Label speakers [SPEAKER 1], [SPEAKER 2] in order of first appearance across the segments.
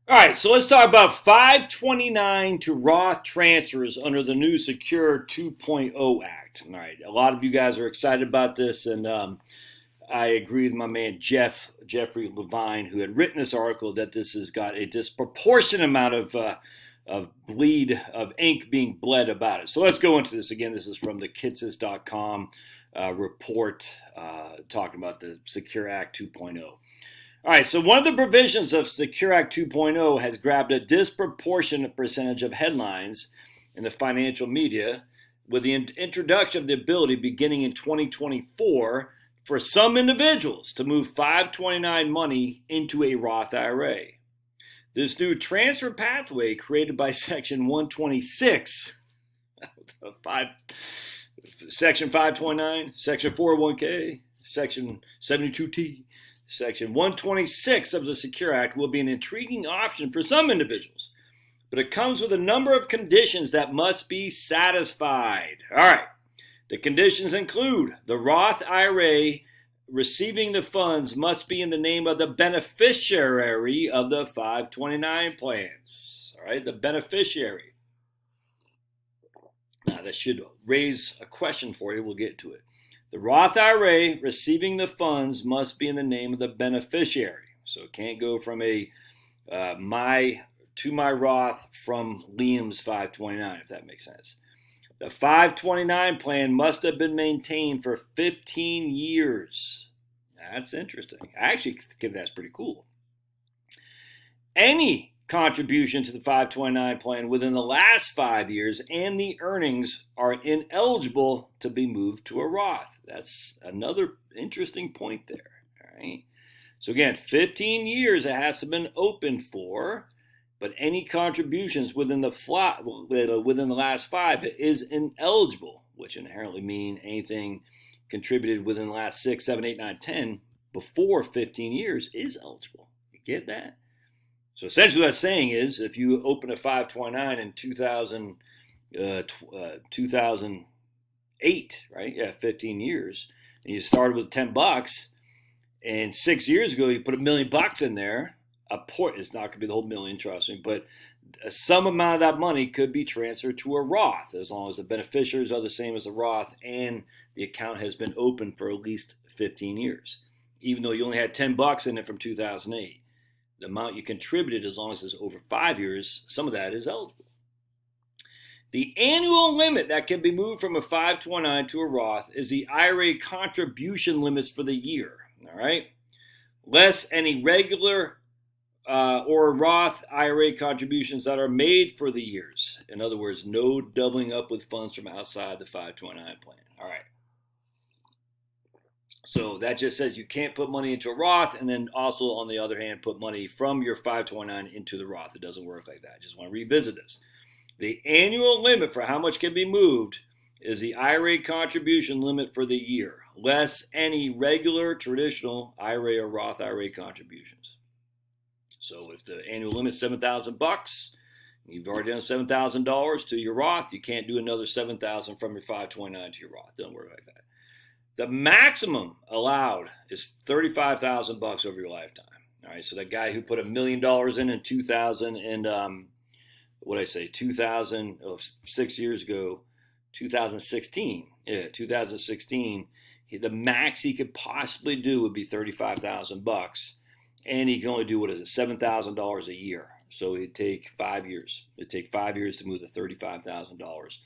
[SPEAKER 1] All right, so let's talk about 529 to Roth transfers under the new Secure 2.0 Act. All right, a lot of you guys are excited about this, and I agree with my man Jeffrey Levine, who had written this article, that this has got a disproportionate amount of ink being bled about it. So let's go into this again. This is from the kitsis.com report talking about the Secure Act 2.0. All right, so one of the provisions of Secure Act 2.0 has grabbed a disproportionate percentage of headlines in the financial media, with the introduction of the ability beginning in 2024 for some individuals to move 529 money into a Roth IRA. This new transfer pathway created by Section 126, Section 529, Section 401k, Section 72T, Section 126 of the Secure Act will be an intriguing option for some individuals, but it comes with a number of conditions that must be satisfied. All right. The conditions include the Roth IRA receiving the funds must be in the name of the beneficiary of the 529 plans. All right, the beneficiary. Now, that should raise a question for you. We'll get to it. The Roth IRA receiving the funds must be in the name of the beneficiary. So it can't go from my Roth from Liam's 529, if that makes sense. The 529 plan must have been maintained for 15 years. That's interesting. I actually think that's pretty cool. Any contribution to the 529 plan within the last 5 years and the earnings are ineligible to be moved to a Roth. That's another interesting point there. All right. So again, 15 years it has to have been open for, but any contributions within the last 5 is ineligible, which inherently mean anything contributed within the last 6, 7, 8, 9, 10 before 15 years is eligible. You get that? So essentially what I'm saying is, if you open a 529 in 2008, right? Yeah, 15 years, and you started with $10, and 6 years ago you put $1 million in there. It's not going to be the whole million, trust me, but some amount of that money could be transferred to a Roth, as long as the beneficiaries are the same as the Roth and the account has been open for at least 15 years, even though you only had $10 in it from 2008. The amount you contributed, as long as it's over 5 years, some of that is eligible. The annual limit that can be moved from a 529 to a Roth is the IRA contribution limits for the year. All right, less any regular or Roth IRA contributions that are made for the years. In other words, no doubling up with funds from outside the 529 plan. All right. So that just says you can't put money into a Roth and then also, on the other hand, put money from your 529 into the Roth. It doesn't work like that. I just want to revisit this. The annual limit for how much can be moved is the IRA contribution limit for the year, less any regular traditional IRA or Roth IRA contributions. So if the annual limit is $7,000, you've already done $7,000 to your Roth, you can't do another $7,000 from your 529 to your Roth. Doesn't work like that. The maximum allowed is $35,000 over your lifetime. All right, so that guy who put $1 million in 2000 and 6 years ago, 2016. Yeah, 2016. The max he could possibly do would be $35,000, and he can only do $7,000 a year. So it'd take 5 years. It'd take 5 years to move the $35,000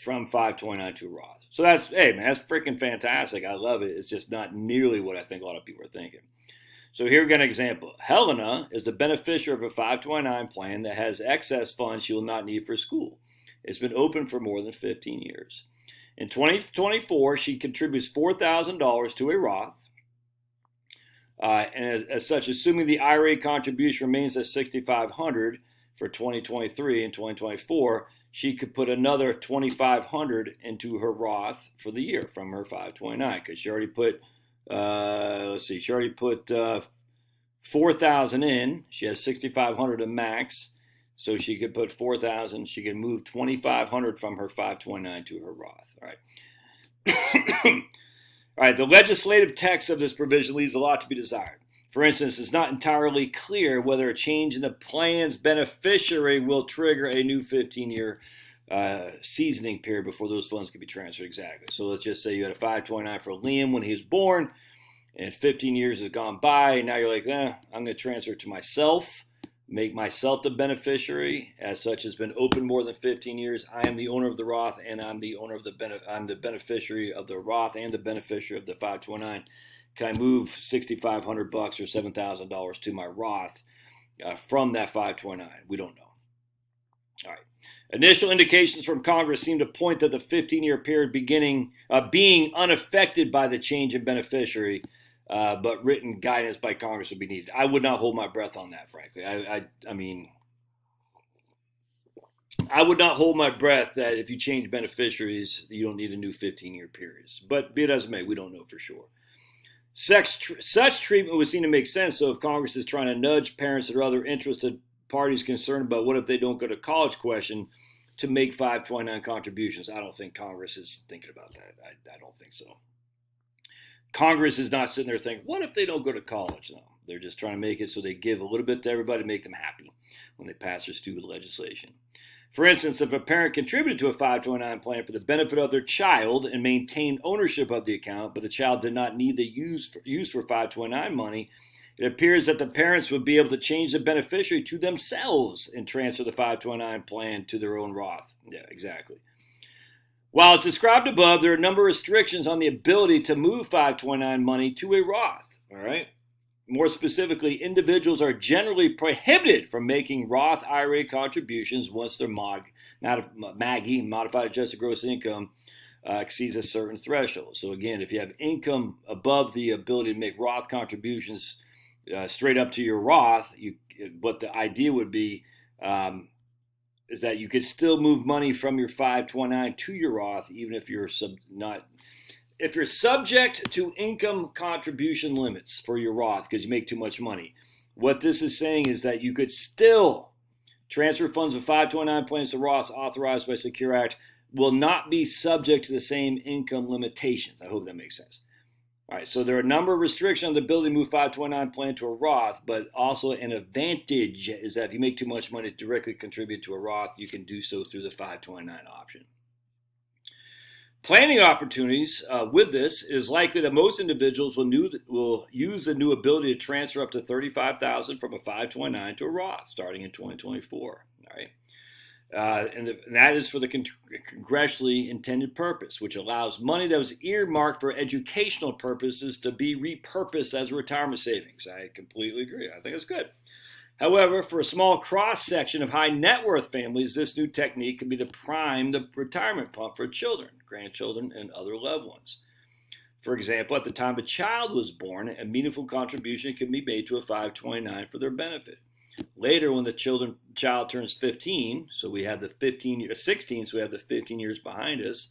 [SPEAKER 1] from 529 to a Roth. So that's freaking fantastic. I love it. It's just not nearly what I think a lot of people are thinking. So here we got an example. Helena is the beneficiary of a 529 plan that has excess funds she will not need for school. It's been open for more than 15 years. In 2024, she contributes $4,000 to a Roth. And as such, assuming the IRA contribution remains at $6,500 for 2023 and 2024, she could put another $2,500 into her Roth for the year from her 529, because she already put, she already put $4,000 in. She has $6,500 to max, so she could put $4,000. She could move $2,500 from her 529 to her Roth. All right. All right, the legislative text of this provision leaves a lot to be desired. For instance, it's not entirely clear whether a change in the plan's beneficiary will trigger a new 15-year seasoning period before those funds can be transferred. Exactly. So let's just say you had a 529 for Liam when he was born, and 15 years has gone by, and now you're like, I'm going to transfer it to myself, make myself the beneficiary. As such, has been open more than 15 years. I am the owner of the Roth, and I'm the owner of I'm the beneficiary of the Roth and the beneficiary of the 529. Can I move $6,500 or $7,000 to my Roth from that 529? We don't know. All right. Initial indications from Congress seem to point that the 15-year period being unaffected by the change in beneficiary, but written guidance by Congress would be needed. I would not hold my breath on that, frankly. I mean, I would not hold my breath that if you change beneficiaries, you don't need a new 15-year period. But be it as it may, we don't know for sure. Such treatment would seem to make sense. So if Congress is trying to nudge parents or other interested parties concerned about what if they don't go to college question to make 529 contributions, I don't think Congress is thinking about that. I don't think so. Congress is not sitting there thinking, what if they don't go to college? No, they're just trying to make it so they give a little bit to everybody to make them happy when they pass their stupid legislation. For instance, if a parent contributed to a 529 plan for the benefit of their child and maintained ownership of the account, but the child did not need the use for 529 money, it appears that the parents would be able to change the beneficiary to themselves and transfer the 529 plan to their own Roth. Yeah, exactly. While it's described above, there are a number of restrictions on the ability to move 529 money to a Roth. All right. More specifically, individuals are generally prohibited from making Roth IRA contributions once their MAGI, modified adjusted gross income, exceeds a certain threshold. So again, if you have income above the ability to make Roth contributions straight up to your Roth, what the idea would be is that you could still move money from your 529 to your Roth, even if you're if you're subject to income contribution limits for your Roth because you make too much money. What this is saying is that you could still transfer funds of 529 plans to Roths authorized by Secure Act will not be subject to the same income limitations. I hope that makes sense. All right, so there are a number of restrictions on the ability to move 529 plan to a Roth, but also an advantage is that if you make too much money to directly contribute to a Roth, you can do so through the 529 option. Planning opportunities with this is likely that most individuals will use the new ability to transfer up to $35,000 from a 529 to a Roth starting in 2024. All right. And that is for the congressionally intended purpose, which allows money that was earmarked for educational purposes to be repurposed as retirement savings. I completely agree. I think it's good. However, for a small cross-section of high net worth families, this new technique can be the retirement pump for children, grandchildren, and other loved ones. For example, at the time a child was born, a meaningful contribution can be made to a 529 for their benefit. Later, when the child turns 15, so we have the 16, so we have the 15 years behind us,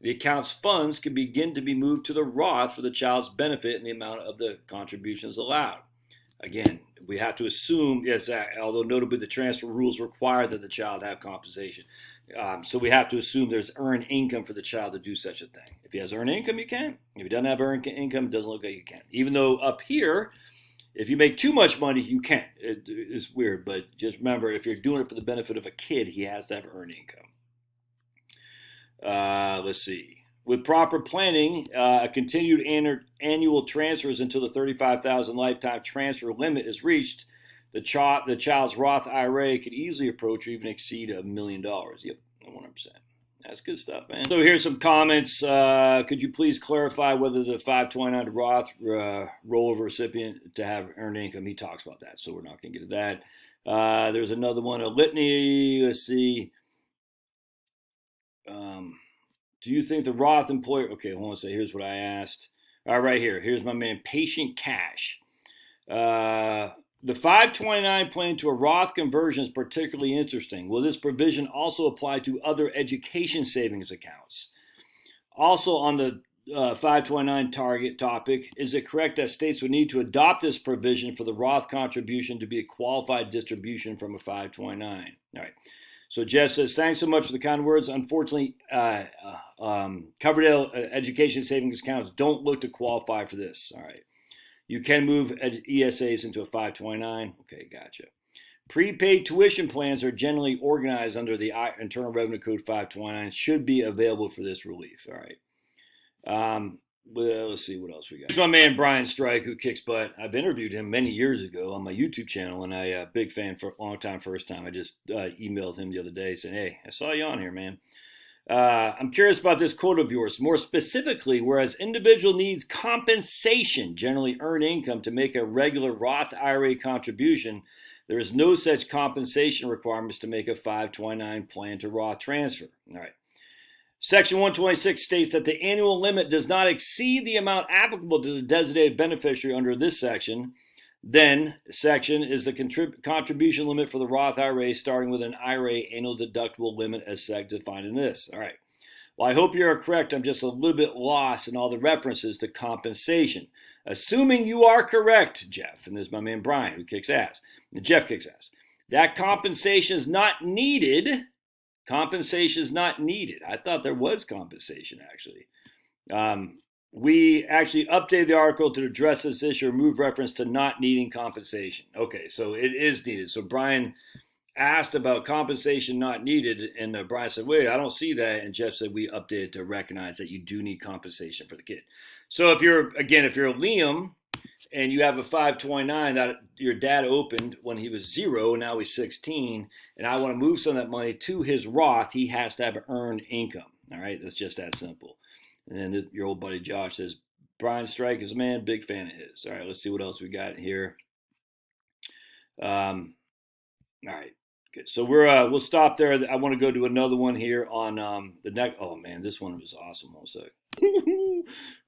[SPEAKER 1] the account's funds can begin to be moved to the Roth for the child's benefit and the amount of the contributions allowed. Again, we have to assume, yes, although notably the transfer rules require that the child have compensation. So we have to assume there's earned income for the child to do such a thing. If he has earned income, you can. If he doesn't have earned income, it doesn't look like you can. Even though up here, if you make too much money, you can. It's weird, but just remember, if you're doing it for the benefit of a kid, he has to have earned income. Let's see. With proper planning, continued annual transfers until the $35,000 lifetime transfer limit is reached, the child's Roth IRA could easily approach or even exceed $1 million. Yep, 100%. That's good stuff, man. So here's some comments. Could you please clarify whether the 529 to Roth rollover recipient to have earned income? He talks about that, so we're not going to get to that. There's another one, a litany. Let's see. Do you think the Roth employer... Okay, hold on a second. Here's what I asked. All right, right here. Here's my man, Patient Cash. The 529 plan to a Roth conversion is particularly interesting. Will this provision also apply to other education savings accounts? Also on the 529 topic, is it correct that states would need to adopt this provision for the Roth contribution to be a qualified distribution from a 529? All right. So Jeff says, thanks so much for the kind words. Unfortunately, Coverdale education savings accounts don't look to qualify for this. All right. You can move ESAs into a 529. Okay, gotcha. Prepaid tuition plans are generally organized under the Internal Revenue Code 529. Should be available for this relief. All right. Well, let's see what else we got. Here's my man Brian Strike, who kicks butt. I've interviewed him many years ago on my YouTube channel, and I big fan for a long time, first time. I just emailed him the other day saying, hey, I saw you on here, man. I'm curious about this quote of yours. More specifically, whereas individual needs compensation, generally earned income, to make a regular Roth IRA contribution, there is no such compensation requirements to make a 529 plan to Roth transfer. All right. Section 126 states that the annual limit does not exceed the amount applicable to the designated beneficiary under this section. Then, section is the contribution limit for the Roth IRA, starting with an IRA annual deductible limit as defined in this. All right. Well, I hope you're correct. I'm just a little bit lost in all the references to compensation. Assuming you are correct, Jeff, and this is my man Brian, who kicks ass. And Jeff kicks ass. That compensation is not needed. Compensation is not needed. I thought there was compensation, actually. We actually updated the article to address this issue, remove reference to not needing compensation. Okay, so it is needed. So Brian asked about compensation not needed, and Brian said, wait, I don't see that. And Jeff said, we updated to recognize that you do need compensation for the kid. So if you're Liam and you have a 529 that your dad opened when he was 0, now he's 16, and I want to move some of that money to his Roth, he has to have earned income. All right, that's just that simple. And then your old buddy Josh says, Brian Strike is a man, big fan of his. All right, let's see what else we got here. All right, good. So we'll stop there. I want to go to another one here on the next. Oh man, this one was awesome. One sec.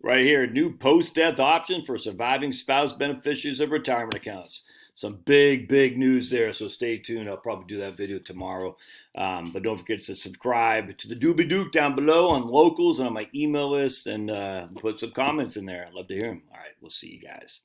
[SPEAKER 1] Right here, new post-death option for surviving spouse beneficiaries of retirement accounts. Some big news there, so stay tuned. I'll probably do that video tomorrow. But don't forget to subscribe to the Doobie Duke down below on locals and on my email list, and put some comments in there. I'd love to hear them. All right, we'll see you guys.